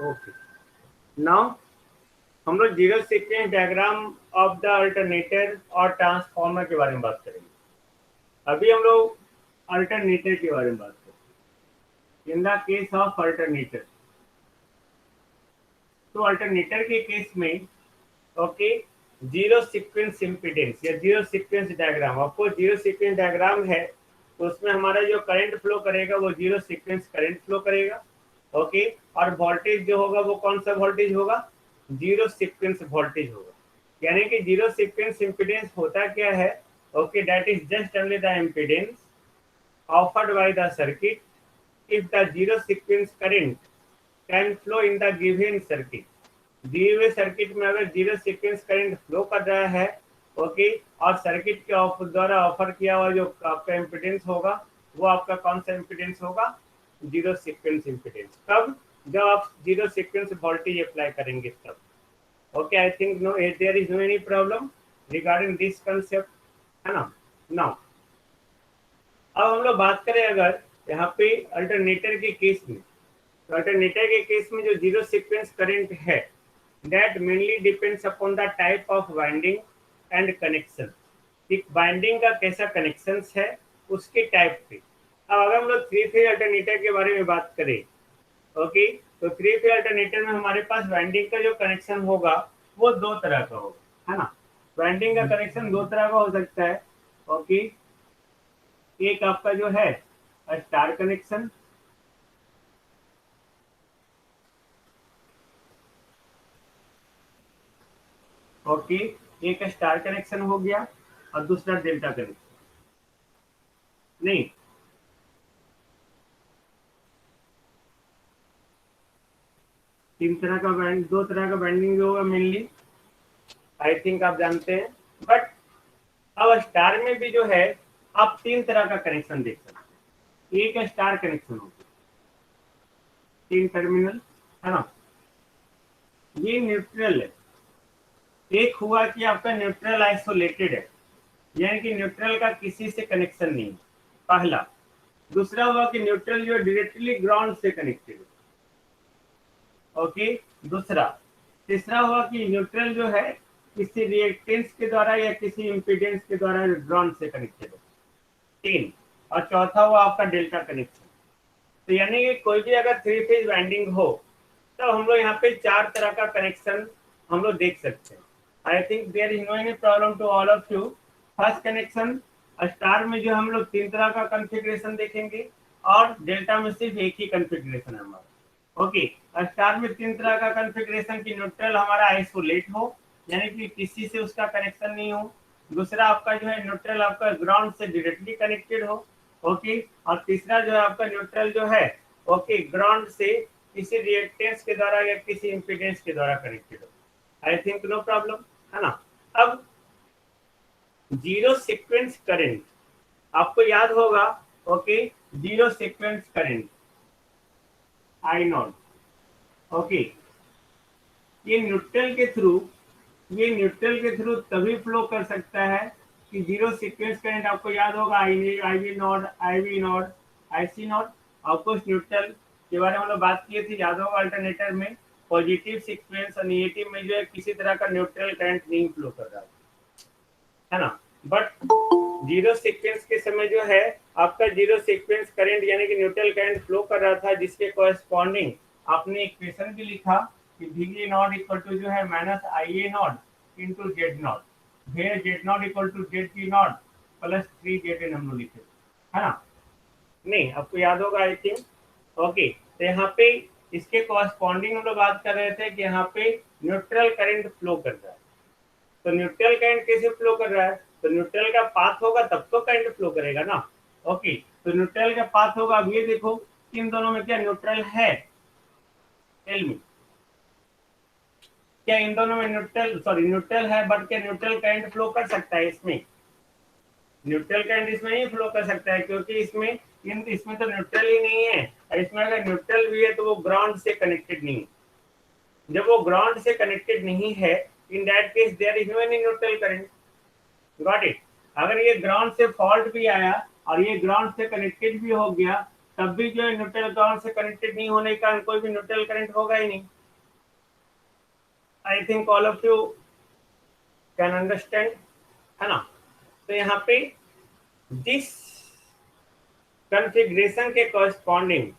Okay, now हम लोग zero sequence diagram of the alternator और ट्रांसफॉर्मर के बारे में बात करेंगे। अभी हम लोग अल्टरनेटर के बारे में बात करेंगे। इन द केस ऑफ अल्टरनेटर, तो अल्टरनेटर के केस में ओके, जीरो सीक्वेंस इम्पीडेंस या जीरो सीक्वेंस डायग्राम, आपको जीरो सीक्वेंस डायग्राम है तो उसमें हमारा जो करंट फ्लो करेगा वो जीरो सीक्वेंस करंट फ्लो करेगा। ओके, और वोल्टेज जो होगा वो कौन सा वोल्टेज होगा? जीरो सीक्वेंस वोल्टेज होगा। यानी कि जीरो सीक्वेंस इम्पीडेंस होता क्या है? Okay, that is just only the impedance offered by the circuit if the zero sequence current can flow in the given circuit। दिए हुए सर्किट में अगर जीरो सीक्वेंस करंट फ्लो कर रहा है ओके, और सर्किट के द्वारा ऑफर किया हुआ जो आपका इम्पीडेंस होगा वो आपका कौन सा इम्पीडेंस होगा? Zero sequence impedance. कब? जब आप जीरो सीक्वेंस वोल्टेज अप्लाई करेंगे तब। Okay, I think no there is no any problem regarding this concept, है ना। नाउ अब हम लोग बात करें अगर यहाँ पे अल्टरनेटर के केस में, तो अल्टरनेटर के केस में जो जीरो सीक्वेंस करंट है that mainly depends upon the type of winding and connection. एक वाइंडिंग का कैसा कनेक्शन है उसके टाइप पे। अब अगर हम लोग थ्री फेज अल्टरनेटर के बारे में बात करें ओके, तो थ्री फेज अल्टरनेटर में हमारे पास वाइंडिंग का जो कनेक्शन होगा वो दो तरह का होगा, है ना। वाइंडिंग का कनेक्शन दो तरह का हो सकता है ओके। एक आपका जो है स्टार कनेक्शन, ओके, एक स्टार कनेक्शन हो गया और दूसरा डेल्टा कनेक्शन। नहीं, तीन तरह का बैंड, दो तरह का बैंडिंग जो होगा मेनली, आई थिंक आप जानते हैं। बट अब स्टार में भी जो है आप तीन तरह का कनेक्शन देख सकते हैं। एक स्टार कनेक्शन होगा, तीन टर्मिनल, है ना, ये न्यूट्रल है। एक हुआ कि आपका न्यूट्रल आइसोलेटेड है, यानी कि न्यूट्रल का किसी से कनेक्शन नहीं है, पहला। दूसरा हुआ कि न्यूट्रल जो डायरेक्टली ग्राउंड से कनेक्टेड है ओके, दूसरा। तीसरा हुआ कि न्यूट्रल जो है किसी रिएक्टेंस के द्वारा या किसी इम्पीडेंस के द्वारा ग्राउंड से कनेक्टेड है, तीन। और चौथा हुआ आपका डेल्टा कनेक्शन। तो यानी कि कोई भी अगर थ्री फेज वाइंडिंग हो तो हम लोग यहाँ पे चार तरह का कनेक्शन हम लोग देख सकते हैं। I think there is no any problem to all of you. First connection, star में जो हम लोग तीन तरह का कॉन्फ़िगरेशन देखेंगे और डेल्टा में सिर्फ एक ही कॉन्फ़िगरेशन है हमारा ओके। स्टार में तीन तरह का कॉन्फ़िगरेशन की न्यूट्रल हमारा आइसोलेट हो, यानी कि किसी से उसका कनेक्शन नहीं हो। दूसरा आपका जो है न्यूट्रल आपका ग्राउंड से डायरेक्टली कनेक्टेड हो ओके, और तीसरा जो है आपका न्यूट्रल जो है ओके ग्राउंड से किसी रिएक्टेंस के द्वारा या किसी इम्पीडेंस के द्वारा कनेक्टेड हो। आई थिंक नो प्रॉब्लम, है ना। अब जीरो सीक्वेंस करंट आपको याद होगा okay, zero sequence current I not okay, ये न्यूट्रल के थ्रू तभी फ्लो कर सकता है कि जीरो सीक्वेंस करंट आपको याद होगा I V not, I V not, I C not. आपको न्यूट्रल के बारे में हम लोग बात किए थे, याद होगा। अल्टरनेटर में पॉजिटिव सीक्वेंस और नेगेटिव में जो है किसी तरह का न्यूट्रल करंट नहीं फ्लो कर रहा है ना। बट जीरो सीक्वेंस के समय जो है आपका जीरो सीक्वेंस करंट यानी कि न्यूट्रल करंट फ्लो कर रहा था, जिसके कॉरेस्पॉन्डिंग आपने इक्वेशन भी लिखा कि वी नॉट इक्वल टू जो है minus I A not into Z not, where Z not equal to Z P not plus 3 हम लोग लिखे, है ना। नहीं, आपको याद होगा आई थिंक ओके। तो यहाँ पे इसके कॉरेस्पॉन्डिंग हम लोग बात कर रहे थे कि यहाँ पे न्यूट्रल करंट फ्लो कर रहा है। तो न्यूट्रल करंट कैसे फ्लो कर रहा है? तो न्यूट्रल का पाथ होगा तब तो करंट फ्लो करेगा ना ओके। तो न्यूट्रल का पाथ होगा। अब ये देखो इन दोनों में क्या न्यूट्रल है? टेल मी, क्या इन दोनों में न्यूट्रल है, बट क्या न्यूट्रल करंट फ्लो कर सकता है इसमें? न्यूट्रल करंट इसमें नहीं फ्लो कर सकता है, क्योंकि इसमें तो न्यूट्रल ही नहीं है। और इसमें अगर न्यूट्रल भी है तो वो ग्राउंड से कनेक्टेड नहीं है। जब वो ग्राउंड से कनेक्टेड नहीं है, in that case there is no any neutral current. Got it. अगर ये ग्राउंड से फॉल्ट भी आया और ये ग्राउंड से कनेक्टेड भी हो गया तब भी जो है न्यूट्रल ग्राउंड से कनेक्टेड नहीं होने के कारण कोई भी न्यूट्रल करंट होगा ही नहीं। I think all of you can understand, है ना। तो यहाँ पे दिस कॉन्फ़िगरेशन के कॉरेस्पॉन्डिंग,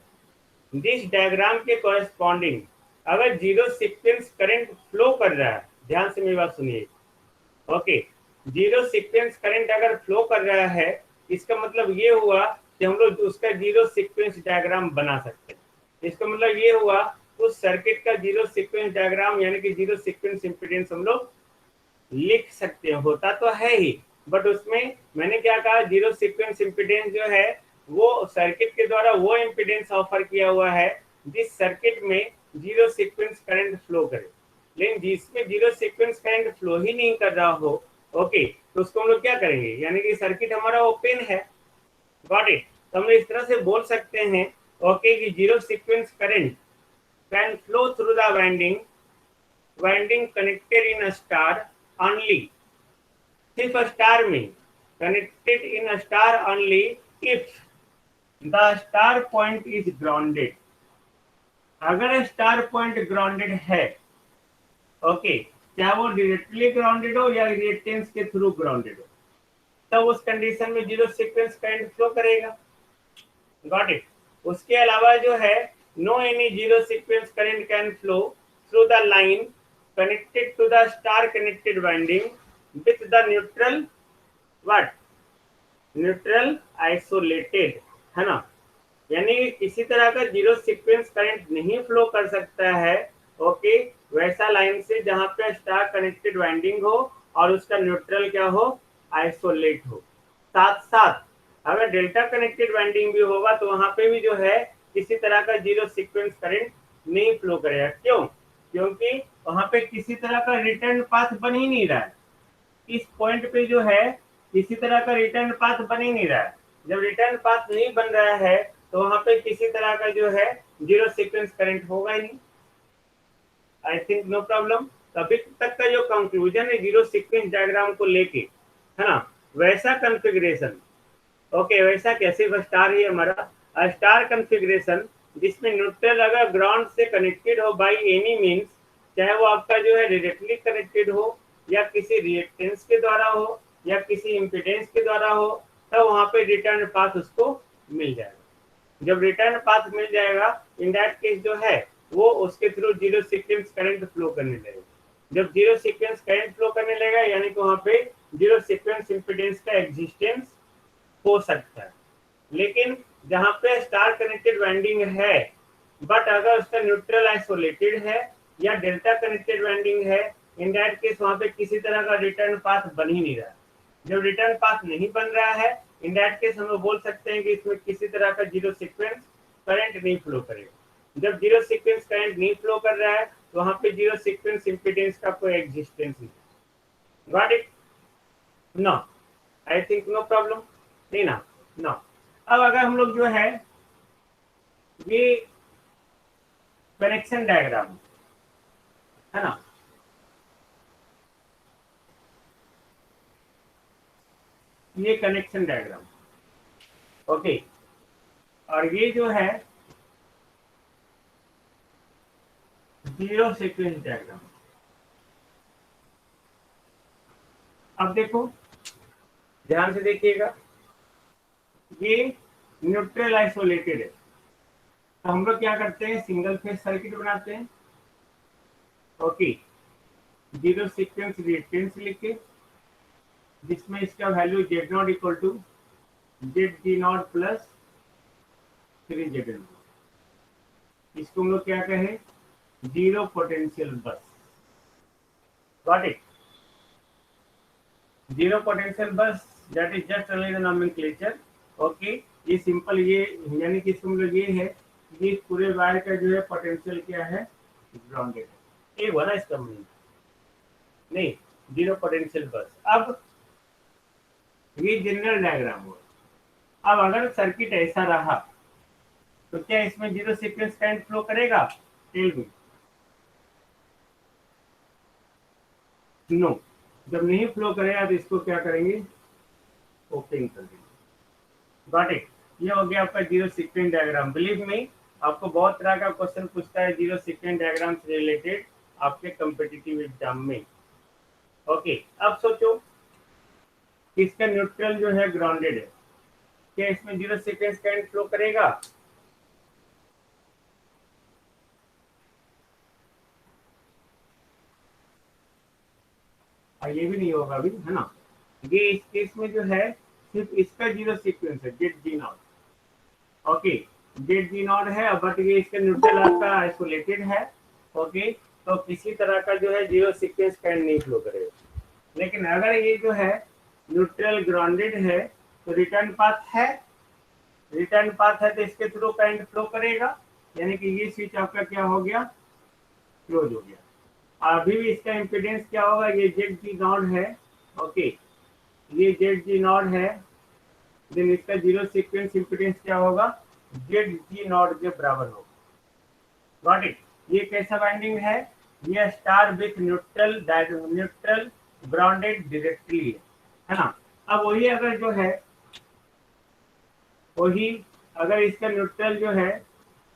दिस डायग्राम के कॉरेस्पॉन्डिंग अगर जीरो सीक्वेंस करंट फ्लो कर रहा है, ध्यान से मेरी बात सुनिए, ओके, जीरो सीक्वेंस करंट अगर फ्लो कर रहा है, इसका मतलब ये हुआ कि हम लोग उसका जीरो सीक्वेंस डायग्राम बना सकते हैं। इसका मतलब ये हुआ उस सर्किट का जीरो सीक्वेंस डायग्राम यानी कि जीरो सीक्वेंस इंपीडेंस हम लोग लिख सकते हैं। होता तो है ही, बट उसमें मैंने क्या कहा, जीरो सीक्वेंस इंपीडेंस जो है वो सर्किट के द्वारा वो इंपीडेंस ऑफर किया हुआ है जिस सर्किट में जीरो सीक्वेंस करंट फ्लो करे। लेकिन जिसमें जीरो सीक्वेंस करंट फ्लो ही नहीं कर रहा हो, ओके, तो उसको हम लोग क्या करेंगे, यानी कि सर्किट हमारा ओपन है। Got it. तो हम इस तरह से बोल सकते हैं, ओके, कि zero sequence current can flow through the winding connected in a star only, सिर्फ स्टार में connected in star only if the star point is grounded। अगर स्टार पॉइंट ग्राउंडेड है, ओके, क्या वो डायरेक्टली ग्राउंडेड हो या reactance के through grounded हो, तब उस कंडीशन में जीरो सीक्वेंस करंट फ्लो करेगा। Got it. उसके अलावा जो है no any zero sequence current can flow through the line connected to the star connected winding with the neutral what, neutral isolated, है ना। यानी किसी तरह का जीरो सीक्वेंस करंट नहीं फ्लो कर सकता है, ओके, वैसा लाइन से जहां पे स्टार कनेक्टेड वाइंडिंग हो और उसका न्यूट्रल क्या हो, आइसोलेट हो। साथ साथ अगर डेल्टा कनेक्टेड वाइंडिंग भी होगा तो वहां पे भी जो है किसी तरह का जीरो सीक्वेंस करंट नहीं फ्लो करेगा। क्यों? क्योंकि वहां पे किसी तरह का रिटर्न पाथ बन ही नहीं रहा है। इस पॉइंट पे जो है किसी तरह का रिटर्न पाथ बन ही नहीं रहा है। जब रिटर्न पाथ नहीं बन रहा है तो वहां पे किसी तरह का जो है जीरो सीक्वेंस करंट होगा ही नहीं। I think no problem. अभी तक का जो कंक्लूजन है जीरो सीक्वेंस डायग्राम को लेके, है ना, वैसा कॉन्फ़िगरेशन, ओके, वैसा कैसे स्टार ही हमारा स्टार कॉन्फ़िगरेशन जिसमें न्यूट्रल अगर ग्राउंड से कनेक्टेड हो बाय एनी मींस, चाहे वो आपका जो है डायरेक्टली कनेक्टेड हो या किसी रिएक्टेंस के द्वारा हो या किसी इम्पीडेंस के द्वारा हो, तब वहां पे रिटर्न पाथ उसको मिल जाएगा। जब रिटर्न पाथ मिल जाएगा, इन दैट केस जो है वो उसके through zero sequence current flow करने लगेगा। जब जीरो सीक्वेंस करंट फ्लो करने लगेगा यानी कि वहां पे जीरो सीक्वेंस इम्पीडेंस का एग्जिस्टेंस हो सकता है। लेकिन जहां पे स्टार कनेक्टेड वाइंडिंग है बट अगर उसका न्यूट्रल आइसोलेटेड है या डेल्टा कनेक्टेड वाइंडिंग है, इन दैट केस वहां पे किसी तरह का रिटर्न पाथ बन ही नहीं रहा। जब रिटर्न पाथ नहीं बन रहा है, इन दैट केस हम बोल सकते हैं कि इसमें किसी तरह का जीरो सीक्वेंस करंट नहीं फ्लो करेगा। जब जीरो सीक्वेंस करंट नहीं फ्लो कर रहा है तो वहां पे जीरो सीक्वेंस इंपीडेंस का कोई एग्जिस्टेंस नहीं। Got it? No, I think no problem, नहीं ना, नो। अब अगर हम लोग जो है ये कनेक्शन डायग्राम, है ना, ये कनेक्शन डायग्राम, ओके, और ये जो है जीरो सीक्वेंस डायग्राम। अब देखो, ध्यान से देखिएगा, ये न्यूट्रल आइसोलेटेड है तो हम लोग क्या करते हैं, सिंगल फेज सर्किट बनाते हैं, ओके, जीरो सीक्वेंस रिएक्टेंस लिख के जिसमें इसका value Z not equal to Z G not plus 3 ZN। इसको हम लोग क्या कहें, zero potential bus. Got it? Zero potential bus that is just only the nomenclature, okay. ये सिंपल, ये यानी कि इसको हम लोग ये है कि पूरे वायर का जो है पोटेंशियल क्या है, ग्राउंडेड है। ये हुआ ना इसका मीनिंग, नहीं, जीरो पोटेंशियल बस। अब ये जनरल डायग्राम हुआ। अब अगर सर्किट ऐसा रहा तो क्या इसमें जीरो सीक्वेंस करंट फ्लो करेगा? Tell me. नो। जब नहीं फ्लो करेगा तो इसको क्या करेंगे, ओपन कर देंगे। Got it? ये हो गया आपका zero sequence diagram. Believe me, आपको बहुत तरह का क्वेश्चन पूछता है जीरो सीक्वेंस डायग्राम से रिलेटेड आपके कॉम्पिटिटिव एग्जाम में। ओके, अब सोचो इसका न्यूट्रल जो है ग्राउंडेड है, क्या इसमें जीरो सीक्वेंस करंट फ्लो करेगा? ये भी नहीं होगा अभी, है ना। ये इस केस में जो है सिर्फ इसका जीरो सीक्वेंस है, Z G not. Okay, Z G not है, बट ये इसका न्यूट्रल आपका आइसोलेटेड है। ओके, तो किसी तरह का जो है जीरो सीक्वेंस करंट नहीं फ्लो करेगा। लेकिन अगर ये जो है न्यूट्रल ग्राउंडेड है तो रिटर्न पाथ है, रिटर्न पाथ है तो इसके थ्रू करंट फ्लो करेगा, यानी कि ये स्विच आपका क्या हो गया, क्लोज हो गया। अभी भी इसका इम्पीडेंस क्या होगा, ये जेड जी नॉट है। ओके, ये जेड जी नॉट है, देन इसका जीरो सीक्वेंस इम्पीडेंस क्या होगा, जेड जी नॉट के बराबर होगा। Got it? ये कैसा बाइंडिंग है, ये star with neutral neutral grounded directly है ना। अब वही अगर जो है वही अगर इसका न्यूट्रल जो है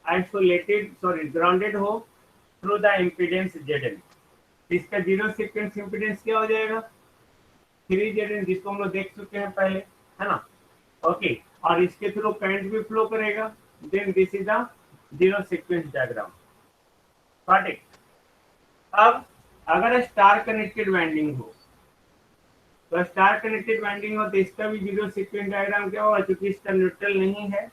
आइसोलेटेड सॉरी ग्राउंडेड हो थ्रू द इम्पीडेंस जेड, इसका जीरो सीक्वेंस इम्पीडेंस क्या हो जाएगा, 3 जेड, जिसको हम लोग देख चुके हैं पहले, है ना। ओके, और इसके थ्रू करंट भी फ्लो करेगा, then this is the zero sequence diagram. Got it? अब अगर स्टार कनेक्टेड वाइंडिंग हो तो स्टार कनेक्टेड वाइंडिंग हो तो इसका भी जीरो सीक्वेंस डायग्राम क्या होगा, क्योंकि इसका न्यूट्रल नहीं है,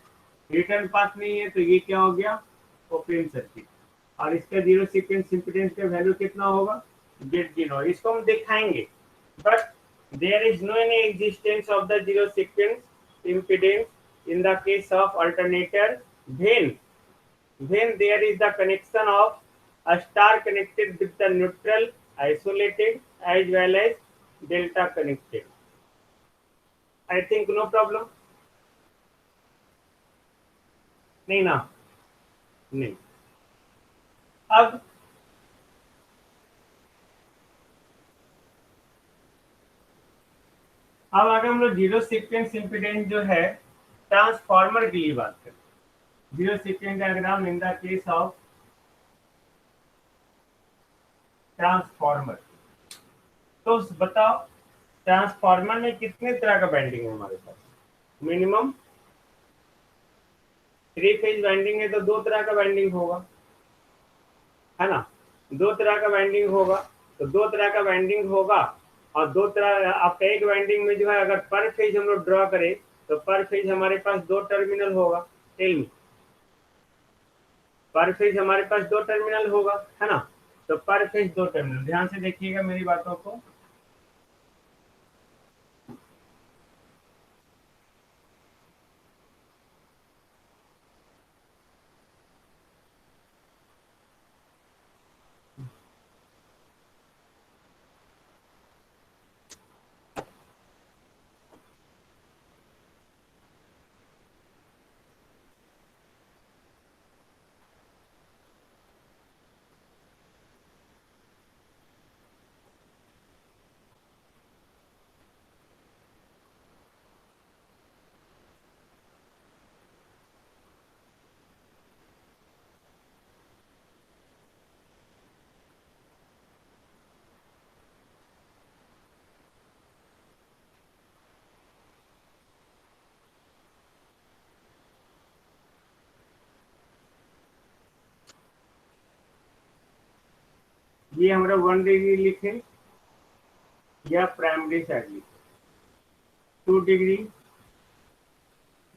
रिटर्न पाथ नहीं है, तो ये क्या हो गया, ओपन सर्किट। और इसका जीरो सीक्वेंस इम्पीडेंस का वैल्यू कितना होगा, जेड जी नॉट। इसको हम दिखाएंगे, but there is no any existence of the zero sequence impedance in the case of alternator when there is the connection of a star connected with the neutral isolated as well as delta connected. I think no problem. नहीं ना, नहीं। अब अगर हम लोग zero sequence impedance जो है transformer के लिए बात करें, zero sequence diagram in the case of transformer, तो बताओ ट्रांसफार्मर में कितने तरह का बैंडिंग है हमारे पास, मिनिमम 3 फेज वाइंडिंग है तो 2 तरह का वाइंडिंग होगा, है ना। 2 तरह का वाइंडिंग होगा, तो 2 तरह का वाइंडिंग होगा, और 2 तरह आपका एक वाइंडिंग में जो है अगर पर फेज हम लोग ड्रॉ करें तो पर फेज हमारे पास 2 टर्मिनल होगा। टेल मी, पर फेज हमारे पास 2 टर्मिनल होगा, है ना। तो पर फेज 2 टर्मिनल, ध्यान से देखिएगा मेरी बातों को। ये हमारा 1 डिग्री लिखे या प्राइमरी साइड लिखे, 2 डिग्री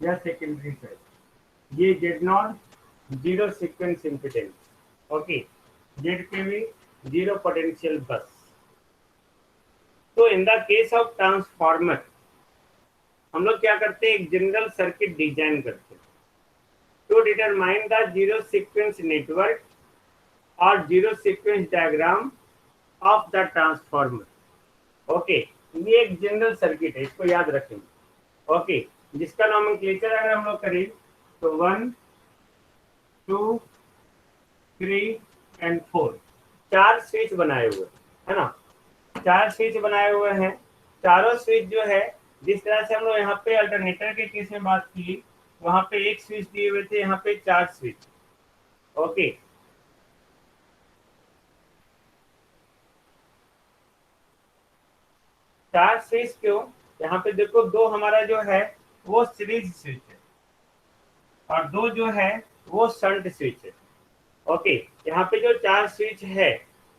या सेकेंडरी साइड। ये Z not zero sequence impedance, okay, Z के भी जीरो पोटेंशियल बस। तो इन द केस ऑफ ट्रांसफार्मर हम लोग क्या करते हैं, एक जनरल सर्किट डिजाइन करते हैं to determine the zero sequence network और zero sequence diagram of the transformer. Okay, ये एक जनरल सर्किट है, इसको याद रखेंगे। ओके, जिसका नॉमेनक्लेचर अगर हम लोग करें तो 1 2 3 एंड 4, 4 स्विच बनाए हुए, है ना। 4 स्विच बनाए हुए हैं, चारों स्विच जो है जिस तरह से हम लोग यहाँ पे अल्टरनेटर के केस में बात की वहां पे एक स्विच दिए हुए थे, यहाँ पे 4 स्विच। ओके, 4 स्विच क्यों? यहाँ पे देखो, 2 हमारा जो है वो सीरीज स्विच है और 2 जो है वो शंट स्विच है। ओके, यहाँ पे जो 4 स्विच है,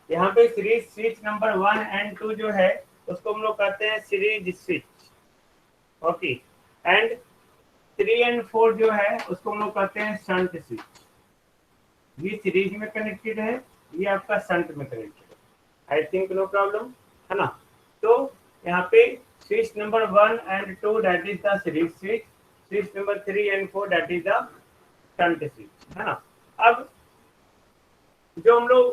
यहाँ पे सीरीज स्विच नंबर 1 एंड 2 जो है उसको हम लोग कहते हैं series switch. Okay, and 3 and 4 जो है उसको हम लोग कहते हैं शंट स्विच। ये सीरीज में कनेक्टेड है, ये आपका शंट में कनेक्टेड है। आई थिंक नो प्रॉब्लम, है ना? तो यहाँ पे switch number 1 and 2 that is the series switch, switch number 3 and 4 that is the shunt switch, है ना? अब जो हम लोग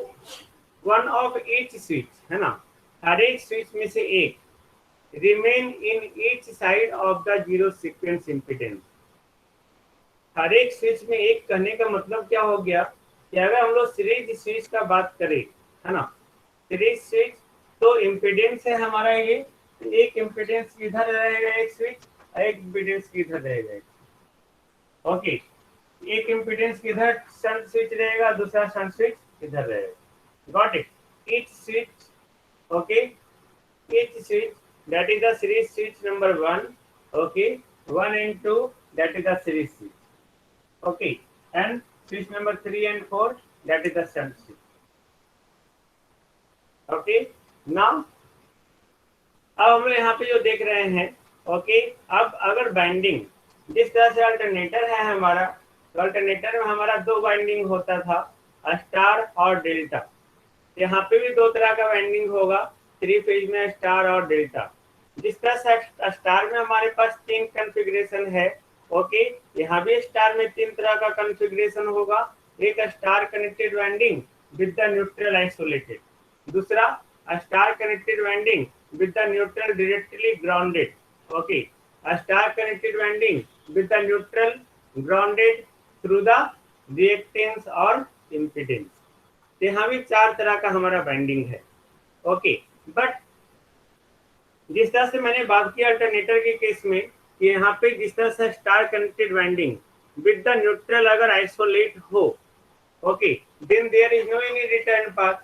वन ऑफ ईच स्विच, है ना, हर एक स्विच में से एक remain in each side of the zero sequence impedance. हर एक स्विच में एक कहने का मतलब क्या हो गया कि अगर हम लोग सीरीज स्विच का बात करें, है ना, सीरीज स्विच, तो इम्पीडेंस है हमारा ये, तो एक इम्पीडेंस किधर रहेगा एक स्विच, एक इम्पीडेंस किधर रहेगा। ओके, एक इम्पीडेंस किधर शंट स्विच रहेगा, दूसरा शंट स्विच इधर रहेगा। Got it? Each switch, okay, each switch that is the series switch number 1, okay, 1 and 2 that is the series switch, okay, and switch number 3 and 4 that is the shunt switch, okay. Now अब हम लोग यहाँ पे जो देख रहे हैं, okay, अब अगर बाइंडिंग जिस तरह से अल्टरनेटर है हमारा, तो अल्टरनेटर में हमारा 2 बाइंडिंग होता था, स्टार और डेल्टा। यहाँ पे भी 2 तरह का बाइंडिंग होगा, 3 फेज में स्टार और डेल्टा। जिस तरह से स्टार में हमारे पास 3 कॉन्फ़िगरेशन है, ओके, यहाँ भी स्टार में 3 तरह का कॉन्फ़िगरेशन होगा। एक star connected winding with the neutral isolated, दूसरा star connected winding with the neutral directly grounded, okay, a star connected winding with the neutral grounded through the reactance और impedance। तो यहाँ भी 4 तरह का हमारा वाइंडिंग है, ओके। बट जिस तरह से मैंने बात की अल्टरनेटर के केस में कि यहाँ पे जिस तरह से star connected winding with the neutral अगर आइसोलेट हो, okay, then there is no any return path.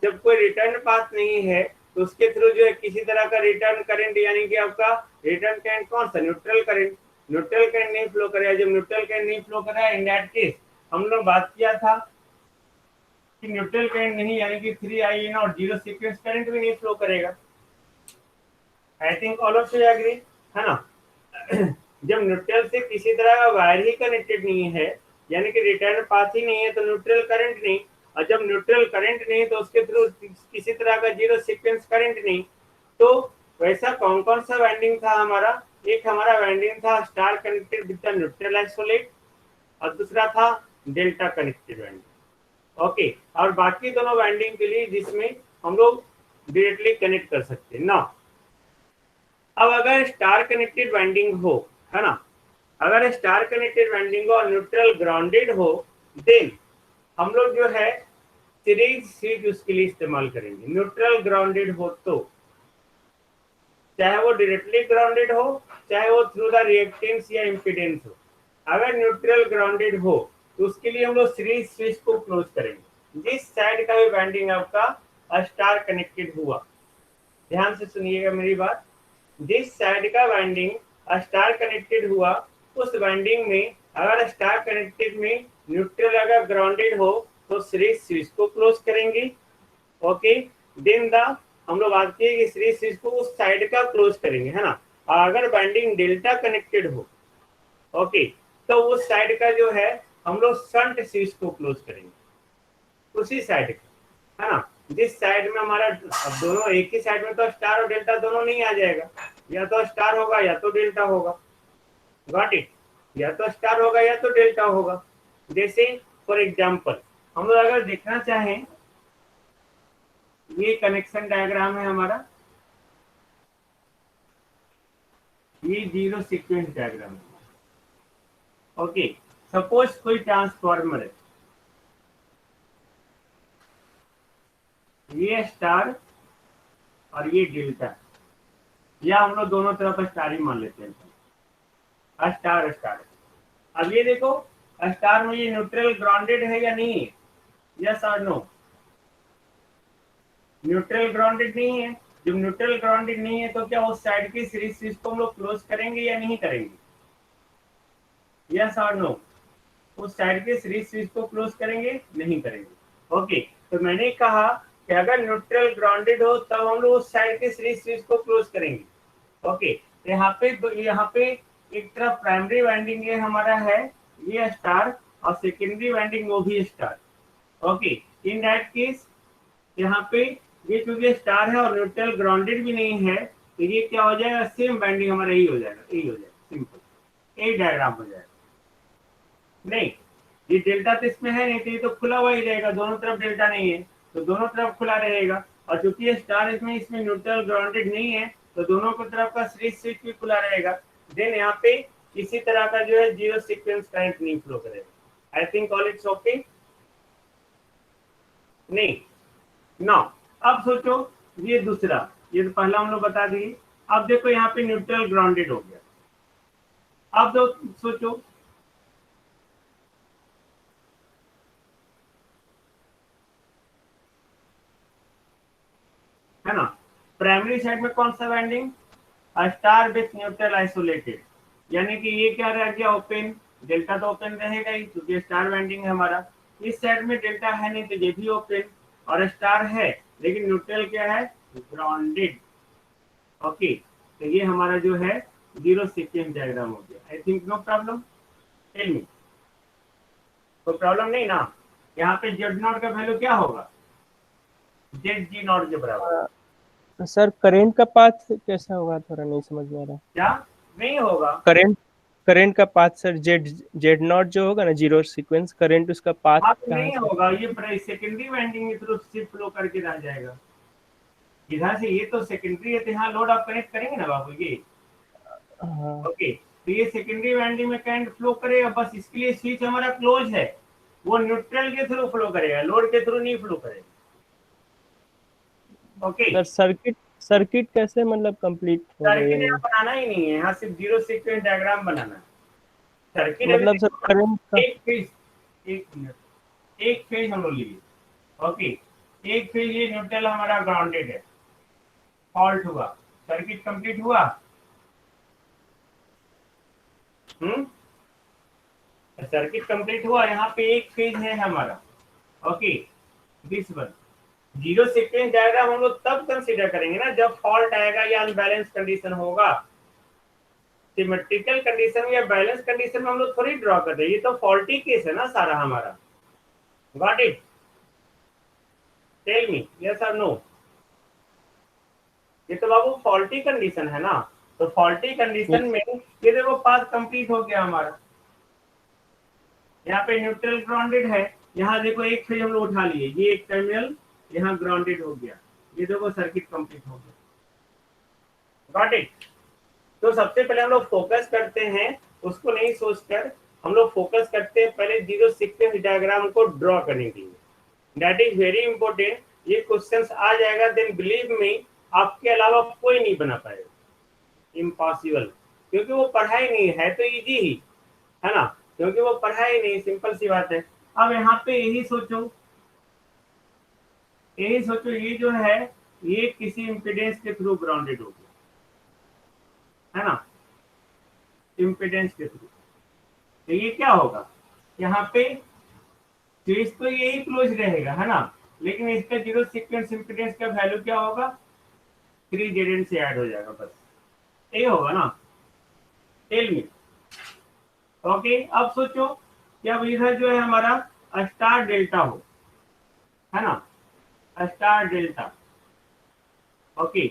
जब कोई रिटर्न पाथ नहीं है तो उसके थ्रू जो है किसी तरह का रिटर्न करंट, यानी कि आपका रिटर्न करंट कौन सा, न्यूट्रल करंट, न्यूट्रल करंट नहीं फ्लो करेगा। जब न्यूट्रल करंट नहीं फ्लो करेगा, इन दैट केस हम लोग बात किया था कि न्यूट्रल करंट नहीं, यानी कि 3 और जीरो सीक्वेंस करंट भी नहीं फ्लो करेगा। I think all of you agree, है ना? जब न्यूट्रल से किसी तरह का वायर ही कनेक्टेड नहीं है, यानी कि रिटर्न पाथ ही नहीं है, तो न्यूट्रल करंट नहीं, और जब न्यूट्रल करंट नहीं तो उसके थ्रू किसी तरह का जीरो सीक्वेंस करंट नहीं। तो वैसा कौन कौन सा वाइंडिंग था हमारा? एक हमारा वाइंडिंग था star connected with the neutral isolate, और दूसरा था डेल्टा कनेक्टेड वाइंडिंग, ओके। और बाकी दोनों वाइंडिंग के लिए जिसमें हम लोग डायरेक्टली कनेक्ट कर सकते हैं ना। अब अगर स्टार कनेक्टेड वाइंडिंग हो, है ना, अगर स्टार कनेक्टेड वाइंडिंग हो और न्यूट्रल ग्राउंडेड हो, देन हम लोग जो है सीरीज स्विच उसके लिए इस्तेमाल करेंगे। न्यूट्रल ग्राउंडेड हो तो, चाहे वो डायरेक्टली ग्राउंडेड हो, चाहे वो थ्रू द रिएक्टेंस या इंपीडेंस हो, अगर न्यूट्रल ग्राउंडेड हो तो उसके लिए हम लोग सीरीज स्विच को क्लोज करेंगे। जिस साइड का भी वाइंडिंग आपका स्टार कनेक्टेड हुआ, ध्यान से सुनिएगा मेरी बात, जिस साइड का वाइंडिंग स्टार कनेक्टेड हुआ, उस वाइंडिंग में अगर स्टार कनेक्टेड में न्यूट्रल अगर ग्राउंडेड हो तो सीरीज स्विच को क्लोज करेंगे, ओके। देन द हम लोग बात किए कि सीरीज स्विच को उस साइड का क्लोज करेंगे, है ना। और अगर वाइंडिंग डेल्टा कनेक्टेड हो, ओके, तो उस साइड का जो है हम लोग शंट स्विच को क्लोज करेंगे, उसी साइड का, है ना। जिस साइड में हमारा, अब दोनों एक ही साइड में तो स्टार और डेल्टा दोनों नहीं आ जाएगा, या तो स्टार होगा या तो डेल्टा होगा। Got it? या तो स्टार होगा या तो डेल्टा होगा। जैसे फॉर एग्जांपल हम लोग अगर देखना चाहें, ये कनेक्शन डायग्राम है हमारा, ये जीरो सीक्वेंस डायग्राम है, ओके। सपोज कोई ट्रांसफार्मर है, ये स्टार और ये डेल्टा, या हम लोग दोनों तरफ स्टार ही मान लेते हैं, स्टार स्टार, अब ये देखो स्टार में ये न्यूट्रल ग्राउंडेड है या नहीं है, यस और नो? न्यूट्रल ग्राउंडेड नहीं है। जब न्यूट्रल ग्राउंडेड नहीं है तो क्या उस साइड की सीरीज स्विच को हम लोग क्लोज करेंगे या नहीं करेंगे, यस और नो? उस साइड के सीरीज स्विच को क्लोज करेंगे, नहीं करेंगे। ओके, तो मैंने कहा कि अगर न्यूट्रल ग्राउंडेड हो तब हम लोग उस साइड के सीरीज स्विच को क्लोज करेंगे। ओके, तो यहाँ पे एक तरफ प्राइमरी वाइंडिंग ये हमारा है, ये स्टार, और सेकेंडरी वाइंडिंग वो भी star. Okay, in that case यहाँ पे ये चूंकि स्टार है और न्यूट्रल ग्राउंडेड भी नहीं है, तो ये क्या हो जाएगा, सेम वाइंडिंग हमारा यही हो जाएगा, यही हो जाएगा, सिंपल यही डायग्राम हो जाएगा। नहीं, ये डेल्टा तो इसमें है नहीं, तो ये तो खुला हुआ ही रहेगा, दोनों तरफ डेल्टा नहीं है तो दोनों तरफ खुला रहेगा। और चूंकि ये स्टार इसमें न्यूट्रल ग्राउंडेड नहीं है तो दोनों की तरफ का सीरीज स्विच भी खुला रहेगा। देन यहाँ पे किसी तरह का जो है जीरो सीक्वेंस करंट नहीं फ्लो करेगा। I think all it's okay. नहीं ना, अब सोचो ये दूसरा, ये तो पहला हम लोग बता दिए। अब देखो यहाँ पे न्यूट्रल ग्राउंडेड हो गया। अब तो सोचो है ना, प्राइमरी साइड में कौन सा winding, star with neutral isolated, यानी कि ये क्या रह गया, ओपन। डेल्टा तो ओपन रहेगा ही क्योंकि स्टार वाइंडिंग है हमारा। इस साइड में डेल्टा है नहीं तो ये भी ओपन, और स्टार है लेकिन न्यूट्रल क्या है, ग्राउंडेड। ओके, तो ये हमारा जो है जीरो सीक्वेंस डायग्राम हो गया। I think no problem, tell me, कोई प्रॉब्लम नहीं ना? यहाँ पे जेड नॉट का वैल्यू क्या होगा, जेड जी नॉट के बराबर। सर करंट का पाथ कैसा होगा, थोड़ा नहीं समझ में आ रहा। क्या नहीं होगा, करंट का path sir, Z Z not जो होगा ना, जीरो सीक्वेंस करंट, उसका पाथ हाँ तो कहाँ नहीं से। होगा, ये सेकेंडरी वाइंडिंग की तरफ से फ्लो करके रह जाएगा। इधर से ये तो सेकेंडरी है तो यहाँ लोड आप कनेक्ट करेंगे ना बाबू ये। हाँ ओके, तो ये सेकेंडरी वाइंडिंग में करंट फ्लो करेगा, बस इसके लिए स्विच हमारा क्लोज है, वो न्यूट्रल के थ्रू फ्लो करेगा, लोड के थ्रू नहीं फ्लो करेगा। ओके, सर, सर्किट कैसे मतलब कंप्लीट होगा, ये सर्किट यहाँ नहीं बनाना ही नहीं है, यहाँ सिर्फ जीरो सीक्वेंस डायग्राम बनाना है। सर्किट अभी मतलब सर देखो, करंट का। एक फेज, एक मिनट, एक फेज हम लोग लिए। ओके, एक फेज ये न्यूट्रल हमारा ग्राउंडेड है, फॉल्ट हुआ, सर्किट कंप्लीट हुआ। हम्म, सर्किट कंप्लीट हुआ, यहाँ पे एक फेज है हमारा। Okay, this one zero sequence diagram हम लोग तब कंसीडर करेंगे ना जब फॉल्ट आएगा या अनबैलेंस कंडीशन होगा। सिमेट्रिकल कंडीशन या बैलेंस कंडीशन में हम लोग थोड़ी ड्रॉ कर रहे हैं, ये तो फॉल्टी केस है ना सारा हमारा। Got it, tell me yes और नो? ये तो बाबू फॉल्टी कंडीशन है ना, तो फॉल्टी कंडीशन में ये देखो पाथ कंप्लीट हो गया हमारा, यहाँ पे न्यूट्रल ग्राउंडेड है, यहाँ देखो एक फेज हम लोग उठा लिए, ये एक टर्मिनल यहाँ ग्राउंडेड हो गया, ये देखो सर्किट कंप्लीट हो गया। Got it? तो सबसे पहले हम लोग फोकस करते हैं, उसको नहीं सोचकर हम लोग फोकस करते हैं पहले जीरो सीक्वेंस डायग्राम को ड्रॉ करने के लिए। That is very important. ये क्वेश्चंस आ जाएगा देन बिलीव मी, आपके अलावा कोई नहीं बना पाएगा, इम्पॉसिबल, क्योंकि वो पढ़ाई नहीं है तो इजी ही है ना, क्योंकि वो पढ़ाई नहीं, सिंपल सी बात है। अब यहाँ पे यही सोचो, यही सोचो, ये जो है ये किसी इम्पिडेंस के थ्रू ग्राउंडेड हो गया है ना, इम्पिडेंस के थ्रू, तो ये क्या होगा, यहाँ पे स्विच तो यही क्लोज रहेगा है ना, लेकिन इसका जीरो सीक्वेंस इम्पिडेंस का वैल्यू क्या होगा, 3 से ऐड हो जाएगा, बस यही होगा ना। Tell me. ओके, अब सोचो कि अब इधर जो है हमारा स्टार डेल्टा हो, है ना, star delta. Okay,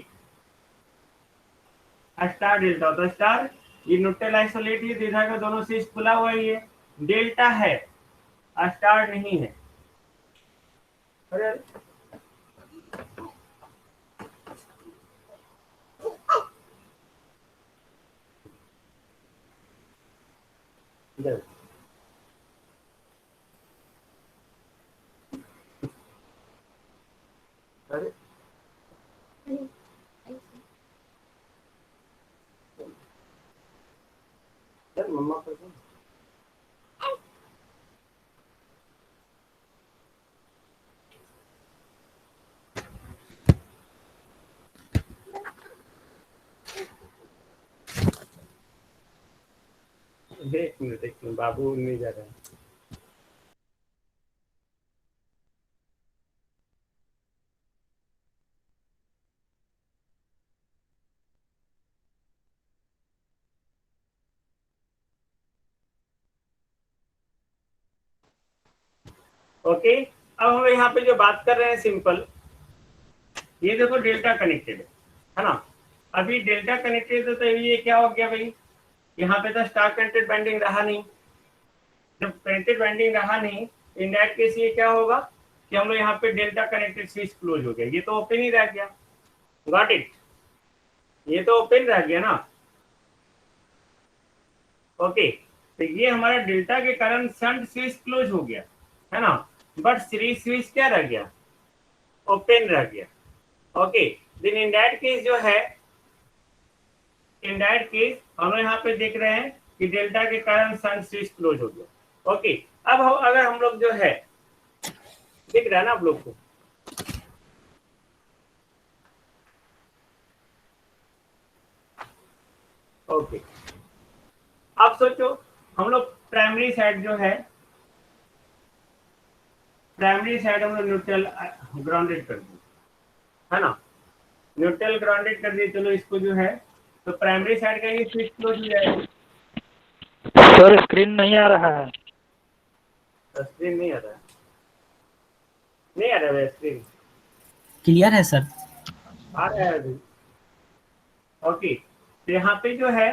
star delta, तो स्टार ये न्यूट्रल आइसोलेट है, इधर का दोनों स्विच खुला हुआ ही है, डेल्टा है, स्टार नहीं है। अरे इधर अरे सर मम्मा पसंद एक मिनट बाबू नहीं जा रहा है। ओके, अब हम यहाँ पे जो बात कर रहे हैं सिंपल, ये देखो डेल्टा कनेक्टेड है ना। अभी डेल्टा कनेक्टेड तो ये क्या हो गया भाई, यहाँ पे तो स्टार कनेक्टेड बाइंडिंग रहा नहीं। जब कनेक्टेड बाइंडिंग रहा नहीं, इन दैट केस ये क्या होगा कि हम लोग यहाँ पे डेल्टा कनेक्टेड स्विच क्लोज हो गया, ये तो ओपन ही रह गया। गॉट इट, ये तो ओपन रह गया ना। ओके, तो ये हमारा डेल्टा के कारण शंट स्विच क्लोज हो गया है ना, बट सीरीज स्विच क्या रह गया, ओपन रह गया। Okay, then in that case जो है, इन दैट केस हम यहाँ पे देख रहे हैं कि डेल्टा के कारण शंट स्विच क्लोज हो गया। ओके, अब अगर हम लोग जो है, दिख रहा है ना आप लोग को, ओके, आप सोचो हम लोग प्राइमरी साइड जो है, प्राइमरी साइड हम लोग न्यूट्रल ग्राउंडेड कर दिए है ना, न्यूट्रल ग्राउंडेड कर दिए। चलो इसको जो है, तो प्राइमरी साइड का ये स्विच क्लोज हो जाएगा। सर स्क्रीन नहीं आ रहा है। स्क्रीन नहीं आ रहा है, नहीं आ रहा है स्क्रीन। क्लियर है सर? आ रहा है अभी। ओके, तो यहाँ पे जो है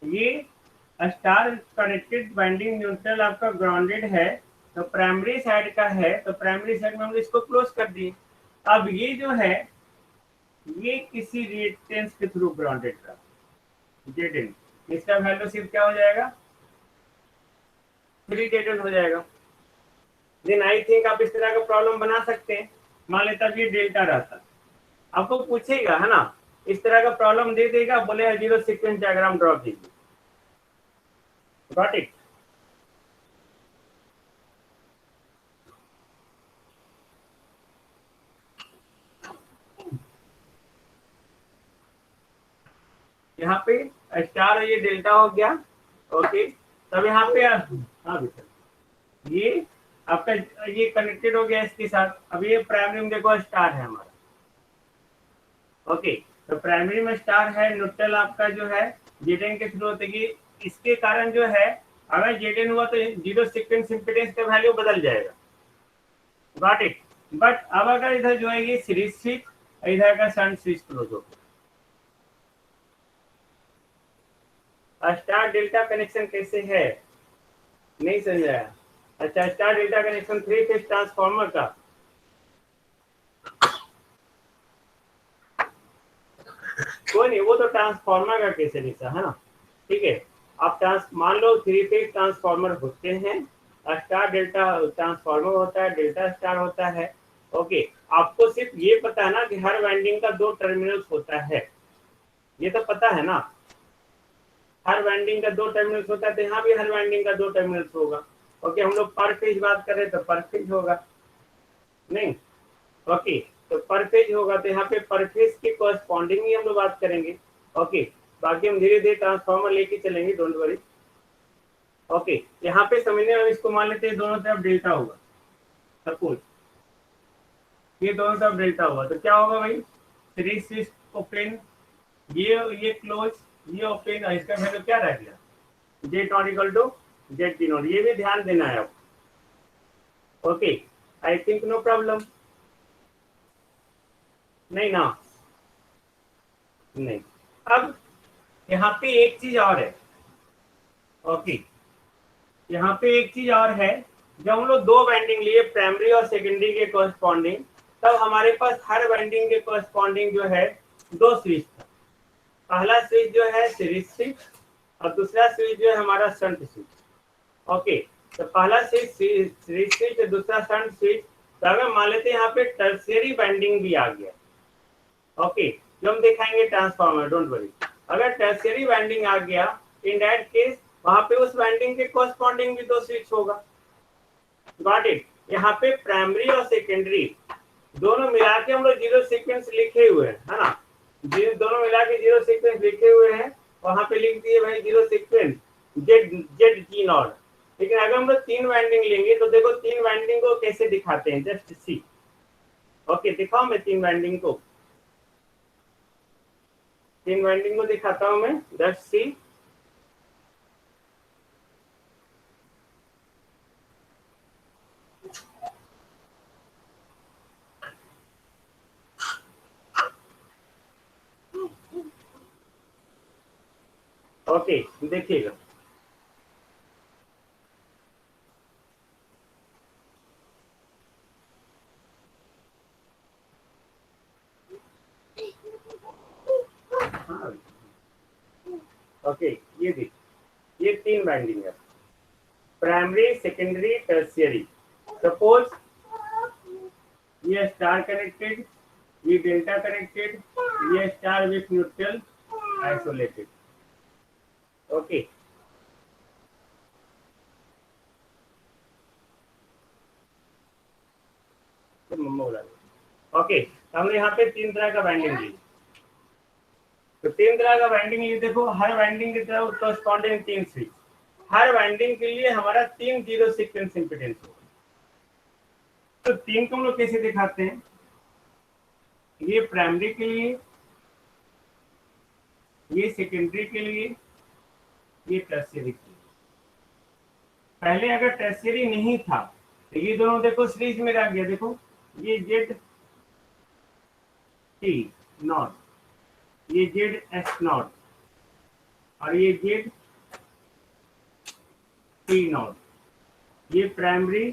ये स्टार कनेक्टेड बाइंडिंग न्यूट्रल आपका ग्राउंडेड है, तो प्राइमरी साइड का है, तो प्राइमरी साइड में हम इसको क्लोज कर दिए। अब ये जो है, ये किसी रिएक्टेंस के थ्रू ग्राउंडेड था, जेड, इसका वैल्यू सिर्फ क्या हो जाएगा, 3 जेड हो जाएगा। देन आई थिंक आप इस तरह का प्रॉब्लम बना सकते हैं। मान लेता ये डेल्टा रहता, आपको पूछेगा है ना, इस तरह का प्रॉब्लम दे देगा, बोले जीरो सीक्वेंस डायग्राम ड्रॉ कीजिए। Got it. यहाँ पे स्टार ये डेल्टा हो गया। ओके, तब यहाँ पे हाँ बेटा, ये आपका ये कनेक्टेड हो गया इसके साथ। अब ये प्राइमरी में देखो स्टार है हमारा। ओके, तो प्राइमरी में स्टार है, न्यूट्रल आपका जो है जेडन के थ्रू होते कि इसके कारण जो है, अगर जेडन हुआ तो जीरो सीक्वेंस इंपीडेंस का वैल्यू बदल जाएगा। Got it. बट अब अगर इधर जो है ये सीरीज स्विच, इधर का शंट स्विच क्लोज हो गया। स्टार डेल्टा कनेक्शन कैसे है, नहीं समझाया। अच्छा, star delta connection 3 phase transformer का, कोई नहीं, वो तो ट्रांसफार्मर का कैसे लिखा है ना, ठीक है। आप मान लो 3 फेज ट्रांसफार्मर होते हैं, स्टार डेल्टा ट्रांसफार्मर होता है, डेल्टा स्टार होता है। ओके, आपको सिर्फ ये पता है ना कि हर वाइंडिंग का 2 टर्मिनल्स होता है, ये तो पता है ना, हर वाइंडिंग का 2 टर्मिनल्स होता है, तो यहाँ भी हर वाइंडिंग का 2 टर्मिनल्स होगा। ओके, हम लोग पर फेज बात कर रहे हैं तो पर फेज होगा, नहीं। ओके, तो पर फेज होगा, तो यहाँ पे पर फेज के कॉरस्पॉन्डिंग ही हम लोग बात करेंगे। ओके, बाकी हम धीरे धीरे ट्रांसफार्मर लेके चलेंगे, डोंट वरी। ओके, यहाँ पे समझने में इसको मान लेते हैं दोनों तरफ डेल्टा होगा, सपोज ये दोनों तरफ डेल्टा होगा, तो क्या होगा भाई, सीरीज स्विच ओपन, ये क्लोज, ये ओपन, इसका वैल्यू क्या रह गया, Z not equal to Z T naught. ये भी ध्यान देना है आपको। Okay, I think no problem, नहीं ना, नहीं। अब यहाँ पे एक चीज और है। ओके, यहाँ पे एक चीज और है, जब हम लोग 2 बाइंडिंग लिए प्राइमरी और सेकेंडरी के कॉरस्पॉन्डिंग, तब हमारे पास हर बाइंडिंग के कॉरस्पॉन्डिंग जो है 2 स्विच था। पहला स्विच जो है सीरीज स्विच और दूसरा स्विच जो है हमारा शंट स्विच। ओके, तो पहला स्विच सीरीज स्विच और दूसरा शंट स्विच। तो अगर मान लेते हैं यहाँ पे टर्शियरी बाइंडिंग भी आ गया, ओके, जो हम दिखाएंगे ट्रांसफार्मर, डोंट वरी। अगर टर्शियरी बाइंडिंग आ गया, इन दैट केस वहां पे उस बाइंडिंग के कॉरस्पॉन्डिंग भी 2 स्विच होगा। Got it. यहाँ पे प्राइमरी और सेकेंडरी दोनों मिला के हम लोग जीरो सीक्वेंस लिखे हुए हैं, है ना, दोनों मिला के जीरो सीक्वेंस लिखे हुए हैं, वहां पे लिख दिए भाई zero sequence. Z Z G naught. लेकिन अगर हम लोग 3 वाइंडिंग लेंगे तो देखो 3 वाइंडिंग को कैसे दिखाते हैं, जस्ट सी। ओके, दिखाओ मैं 3 वाइंडिंग को, 3 वाइंडिंग को दिखाता हूं मैं, जस्ट सी। ओके, देखिएगा। ओके, ये देख, ये 3 बाइंडिंग है, प्राइमरी, सेकेंडरी, टर्शियरी। सपोज ये स्टार कनेक्टेड, ये डेल्टा कनेक्टेड, ये star with neutral isolated. Okay, तो मम्मा बोला। ओके, हमने यहाँ पे 3 तरह का बाइंडिंग ली। तो 3 तरह का बाइंडिंग, ये देखो हर बाइंडिंग की तरफ कॉरेस्पॉन्डिंग 3 स्विच, हर बाइंडिंग के लिए हमारा 3 जीरो सीक्वेंस इंपीडेंस होगा। तो 3 को हम लोग कैसे दिखाते हैं, ये प्राइमरी के लिए, ये सेकेंडरी के लिए, ये टर्शियरी के लिए। पहले अगर टर्शियरी नहीं था तो ये दोनों देखो सीरीज में रख गया, देखो ये जेड टी नॉट, ये जेड एस नॉट, और ये जेड टी नॉट, ये प्राइमरी,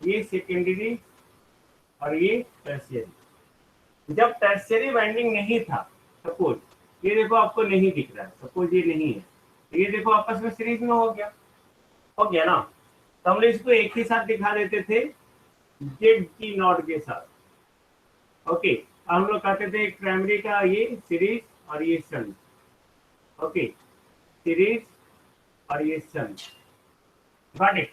ये सेकेंडरी, और ये टर्शियरी। जब टर्शियरी वाइंडिंग नहीं था, सपोज ये देखो आपको नहीं दिख रहा है, सपोज ये नहीं है, ये देखो आपस में सीरीज में हो गया ना। तो हम लोग इसको एक ही साथ दिखा देते थे जेड टी नॉट के साथ। ओके, हम लोग कहते थे एक प्राइमरी का ये सीरीज और ये शन। ओके, सीरीज और ये शन, गॉट इट,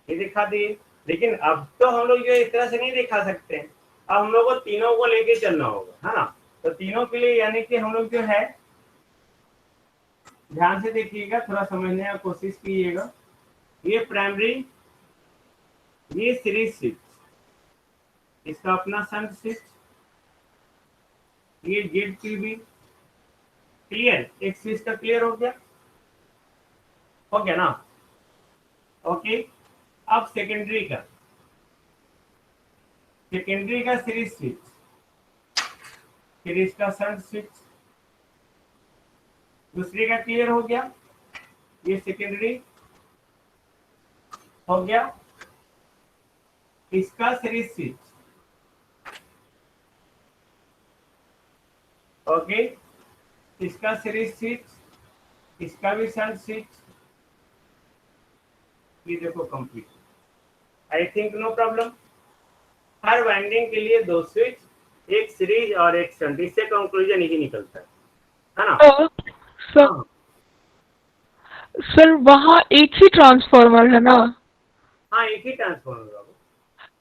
ये दिखा दिए। लेकिन अब तो हम लोग जो इस तरह से नहीं दिखा सकते हैं, अब हम लोग को तीनों को लेके चलना होगा, है ना। तो तीनों के लिए यानी कि हम लोग जो है, ध्यान से देखिएगा, थोड़ा समझने का कोशिश कीजिएगा। ये प्राइमरी, ये सीरीज स्विच, इसका अपना शंट स्विच, ये जेड टीबी। क्लियर, एक स्विच का क्लियर हो गया ना। ओके, अब सेकेंडरी का सीरीज स्विच, सीरीज का शंट स्विच, दूसरे का क्लियर हो गया, ये सेकेंडरी हो गया, इसका सीरीज स्विच। ओके, इसका सीरीज स्विच, इसका भी शंट स्विच, ये देखो complete. I think no problem. हर वाइंडिंग के लिए 2 स्विच, एक सीरीज और एक शंट, इससे कंक्लूजन यही निकलता है ना। सर हाँ सर वहाँ एक ही ट्रांसफार्मर है ना, हाँ, एक ही ट्रांसफॉर्मर बाबू।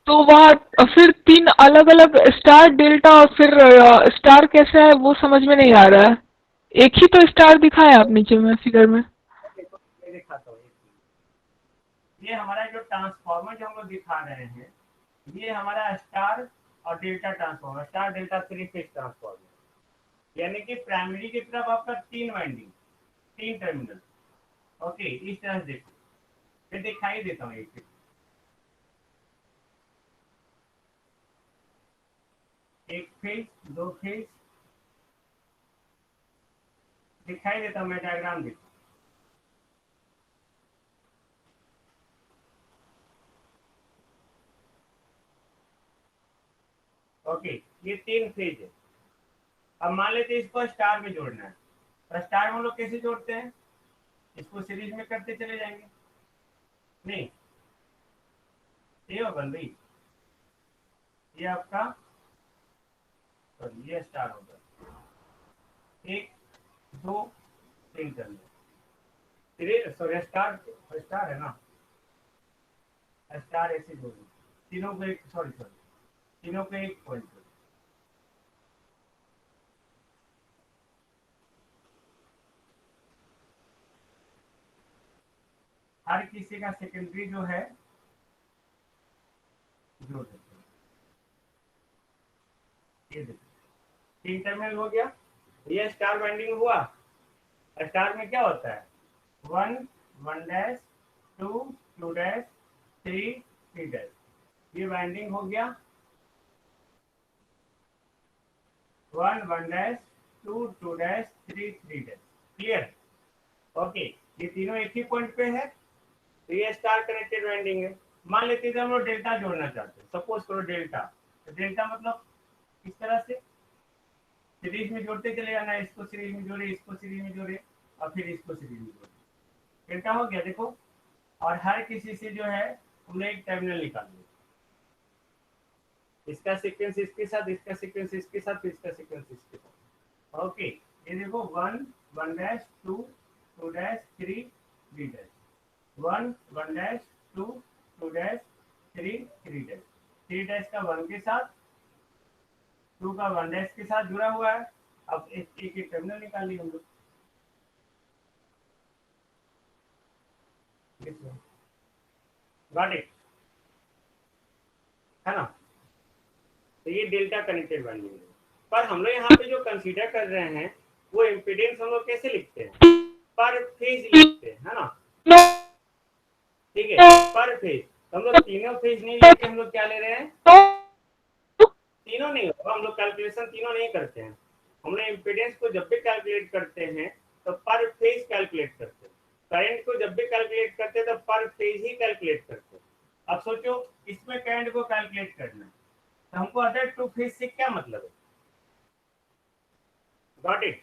तो वहाँ फिर 3 अलग अलग स्टार, डेल्टा और फिर स्टार कैसे है वो समझ में नहीं आ रहा है। एक ही तो स्टार दिखाया आप नीचे में फिगर में। देखो मैं दिखाता हूँ, ये हमारा जो ट्रांसफॉर्मर जो हम लोग दिखा रहे हैं, ये हमारा स्टार और delta transformer, star delta 3 phase transformer. यानी कि प्राइमरी की तरफ आपका 3 वाइंडिंग, 3 टर्मिनल। ओके, इस तरह से देखो, मैं दिखाई देता हूँ एक फेज, 2 फेज दिखाई देता हूँ, मैं डायग्राम देखो। ओके, ये 3 फेज है। अब मान लेते हैं इसको स्टार में जोड़ना है, तो स्टार में हम लोग कैसे जोड़ते हैं, इसको सीरीज में करते चले जाएंगे। नहीं, ये होगा भाई, ये आपका, ये स्टार होगा, 1 2 3 टर्मिनल, सॉरी स्टार, स्टार है ना, स्टार ऐसे जोड़ो, तीनों को एक, सॉरी तीनों को एक पॉइंट। हर किसी का सेकेंडरी जो है जोड़ देते हैं। ये देखो 3 टर्मिनल हो गया। ये स्टार बाइंडिंग हुआ। स्टार में क्या होता है 1 1 डैश 2 2 डैश 3 3 डैश, ये बाइंडिंग हो गया 1 1 dash 2 2 dash 3 3 dash. Clear? Okay, ये तीनों एक ही पॉइंट पे है तो ये स्टार कनेक्टेड बाइंडिंग है। मान लेते हैं हम लोग डेल्टा जोड़ना चाहते हैं, सपोज करो डेल्टा, तो डेल्टा मतलब इस तरह से सीरीज में जोड़ते चले जाना, इसको सीरीज में जोड़े, इसको सीरीज में जोड़े और फिर इसको सीरीज में जोड़े, डेल्टा हो गया। देखो, और हर किसी से जो है हमने एक टर्मिनल निकाल लिया, इसका सीक्वेंस इसके साथ, इसका सीक्वेंस इसके साथ, इसका सीक्वेंस इसके साथ। ओके, ये देखो 1 1 dash 2 2 dash 3 3 dash, 1 1 dash 2 2 dash 3 3 dash, 3 dash का 1 के साथ, 2 का 1 डैश के साथ जुड़ा हुआ है। अब एक एक टर्मिनल निकाल ली हम लोग, गॉट इट, है ना? तो ये डेल्टा कनेक्टेड बाइंडिंग है। पर हम लोग यहाँ पे जो कंसीडर कर रहे हैं वो इम्पीडेंस हम लोग कैसे लिखते हैं, पर फेज लिखते हैं, है ना? ठीक है, पर फेज। हम लोग तीनों फेज नहीं लेके हम लोग क्या ले रहे हैं, तीनों नहीं होगा, हम लोग कैलकुलेशन तीनों नहीं करते हैं। हम लोग इम्पीडेंस को जब भी कैलकुलेट करते हैं तो पर फेज कैलकुलेट करते हैं, करंट को जब भी कैलकुलेट करते हैं तो पर फेज ही कैलकुलेट करते हैं। अब सोचो इसमें करंट को कैलकुलेट करना है तो हमको अदर 2 फेज से क्या मतलब है, गॉट इट?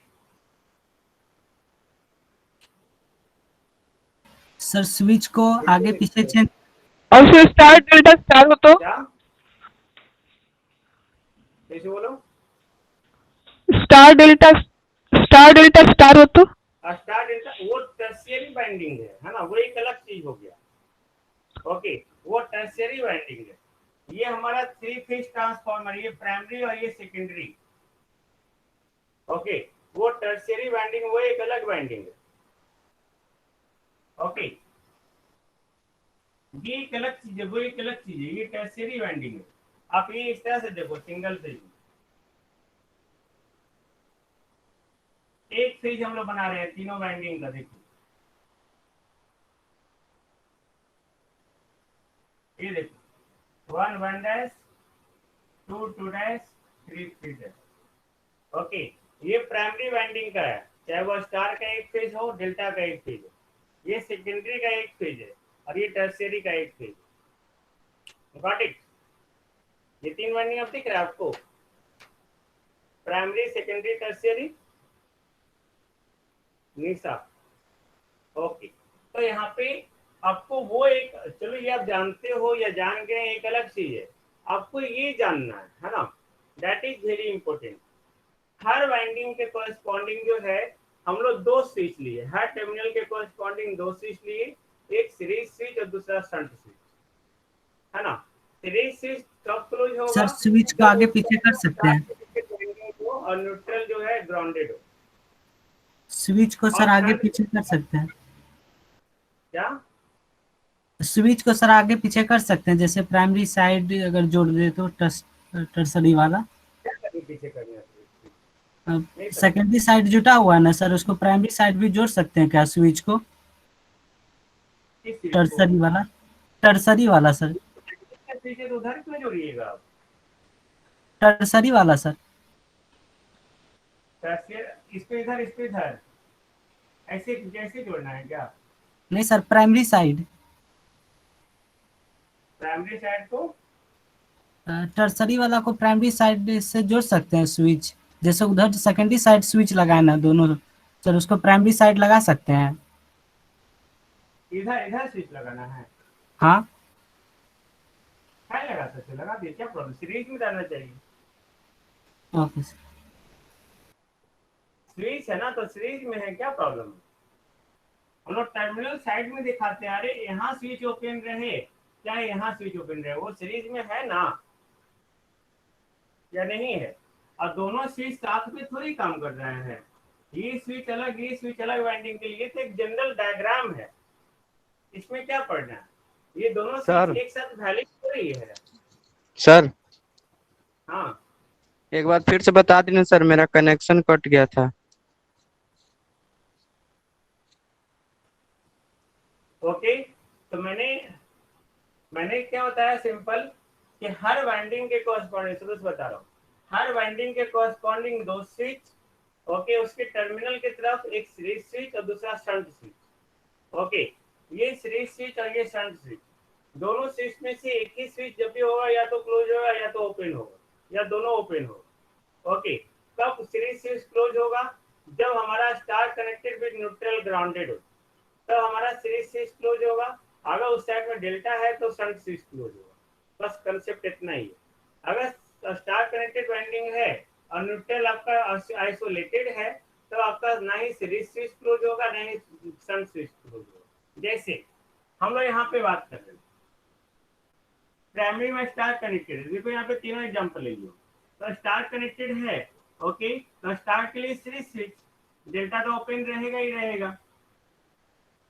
सर स्विच को आगे पीछे चेंज, और फिर स्टार डेल्टा स्टार हो तो क्या कैसे बोलो, स्टार डेल्टा स्टार हो तो स्टार डेल्टा वो टर्शियरी बाइंडिंग है ना, वो एक अलग चीज हो गया। ओके, वो टर्शियरी बाइंडिंग है। ये हमारा 3 फेज ट्रांसफार्मर, ये प्राइमरी और ये सेकेंडरी। ओके, वो टर्शियरी बाइंडिंग वो एक अलग बाइंडिंग है। ओके, ये एक अलग चीज है, वो एक अलग चीज है, ये टर्शियरी बाइंडिंग है। आप ये इस तरह से देखो, सिंगल फेज एक फेज हम लोग बना रहे हैं तीनों बाइंडिंग का। देखो ये देखो 1 1 डैश 2 2 डैश 3 3 डैश। ओके, ये प्राइमरी बाइंडिंग का है, चाहे वो स्टार का एक फेज हो, डेल्टा का एक फेज है। ये सेकेंडरी का एक फेज है और ये टर्शियरी का एक फेज है, गॉट इट? ये 3 बाइंडिंग अब दिख रहा है आपको, प्राइमरी सेकेंडरी टर्शियरी निशा। ओके, तो यहाँ पे आपको वो एक, चलो ये आप जानते हो या जान गए एक अलग चीज है, आपको ये जानना है ना, that is very important. Her winding के कॉरेस्पॉन्डिंग जो है हम लोग 2 स्विच लिए, हर टर्मिनल के कॉरेस्पॉन्डिंग 2 स्विच लिए, एक सीरीज स्विच और दूसरा शंट स्विच, है ना? सीरीज स्विच कब क्लोज होगा, सर स्विच को आगे पीछे कर सकते हैं, और न्यूट्रल जो है ग्राउंडेड हो। स्विच को सर आगे पीछे कर सकते हैं, क्या स्विच को सर आगे पीछे कर सकते हैं, जैसे प्राइमरी साइड अगर जोड़ दे तो टर्सरी वाला, पीछे करना, सेकेंडरी साइड जुटा हुआ है ना सर, उसको प्राइमरी साइड भी जोड़ सकते हैं क्या स्विच को, टर्सरी वाला सर, तो उधर क्यों जोड़िएगा आप, टर्सरी वाला सर, इसको इधर ऐसे जैसे जोड़ना है क्या? नहीं सर प्राइमरी साइड को टर्सरी वाला को प्राइमरी साइड से जोड़ सकते हैं स्विच, जैसे उधर सेकेंडरी साइड स्विच लगाए ना दोनों सर, उसको प्राइमरी साइड लगा सकते हैं। इधर स्विच लगाना है, हाँ लगा सकते, लगा दिए, क्या प्रॉब्लम, सीरीज में डालना चाहिए। ओके सर, स्विच है ना तो सीरीज में है, क्या प्रॉब्लम है? हम लोग टर्मिनल साइड में दिखाते हैं, अरे यहाँ स्विच ओपन रहे क्या यहाँ स्विच ओपन रहे, वो सीरीज में है ना या नहीं है? और दोनों स्विच साथ में थोड़ी काम कर रहे हैं, ये स्विच अलग वाइंडिंग के लिए तो एक जनरल डायग्राम है, इसमें क्या पढ़ना है? ये दोनों सर। स्विच एक साथ वैलिड हो रही है। सर हाँ, एक बार फिर से बता देना सर, मेरा कनेक्शन कट गया था। ओके। तो मैंने क्या बताया सिंपल कि हर वाइंडिंग के कॉरस्पॉन्डिंग, तो बता रहा हूँ, हर वाइंडिंग के कॉरस्पॉन्डिंग दो स्विच, ओके, उसके टर्मिनल की तरफ एक सीरीज स्विच और दूसरा शंट स्विच। ओके, ये सीरीज स्विच और ये शंट स्विच, दोनों स्विच में से एक ही स्विच जब भी होगा या तो क्लोज होगा या तो ओपन होगा या दोनों ओपन होगा। ओके, कब सीरीज स्विच क्लोज होगा? जब हमारा star connected with neutral grounded हो, तब हमारा सीरीज स्विच क्लोज होगा। अगर उस साइड में डेल्टा है तो शंट स्विच क्लोज होगा। बस कंसेप्ट इतना ही है। अगर स्टार कनेक्टेड वाइंडिंग है और न्यूट्रल आपका आइसोलेटेड है, तो आपका ना ही सीरीज स्विच क्लोज होगा ना ही शंट स्विच क्लोज होगा। जैसे हम लोग यहाँ पे बात कर रहे हैं, प्राइमरी में स्टार कनेक्टेड है, देखो यहाँ पे तीनों एग्जांपल ले लो। तो स्टार कनेक्टेड है, ओके, तो स्टार के लिए सीरीज स्विच, डेल्टा तो ओपन रहेगा ही रहेगा।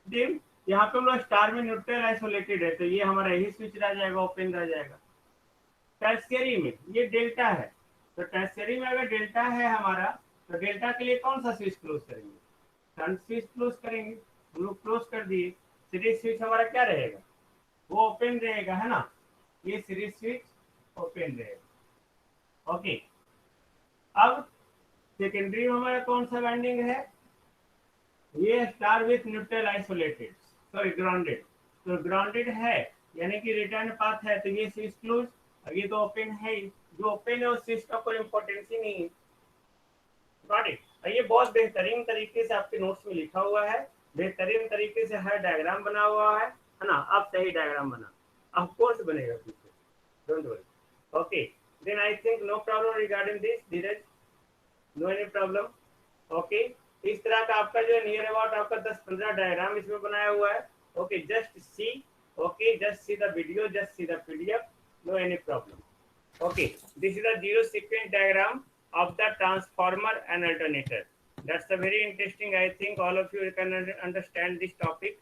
देन यहाँ पे हम लोग स्टार में न्यूट्रल आइसोलेटेड है, तो ये हमारा यही स्विच रह जाएगा, ओपन रह जाएगा। टर्शियरी में ये डेल्टा है, तो टर्शियरी में अगर डेल्टा है हमारा, तो डेल्टा के लिए कौन सा स्विच क्लोज करेंगे? शंट स्विच क्लोज करेंगे। हम लोग क्लोज कर दिए। सीरीज स्विच हमारा क्या रहेगा? वो ओपन रहेगा, है ना, ये सीरीज स्विच ओपन रहेगा। ओके, अब सेकेंडरी में हमारा कौन सा वाइंडिंग है? ये star with neutral isolated, sorry grounded, तो ग्राउंडेड है यानी कि रिटर्न पाथ है, तो ये स्विच क्लोज, और ये तो ओपन है ही। जो ओपन है उस स्विच का कोई इंपॉर्टेंस ही नहीं है। Got it? ये बहुत बेहतरीन तरीके से आपके नोट्स में लिखा हुआ है, बेहतरीन तरीके से हर डायग्राम बना हुआ है ना। आप सही डायग्राम बना, ऑफ कोर्स बनेगा पीछे, don't worry. Okay, then I think no problem regarding this, Dheeraj, no any problem. Okay, इस तरह का आपका जो नियर अबाउट आपका 10-15 डायग्राम इसमें बनाया हुआ है। Okay, just see, okay, just see the video, just see the PDF, no any problem. Okay, this is a zero sequence diagram of the transformer and alternator. That's a very interesting. I think all of you can understand this topic.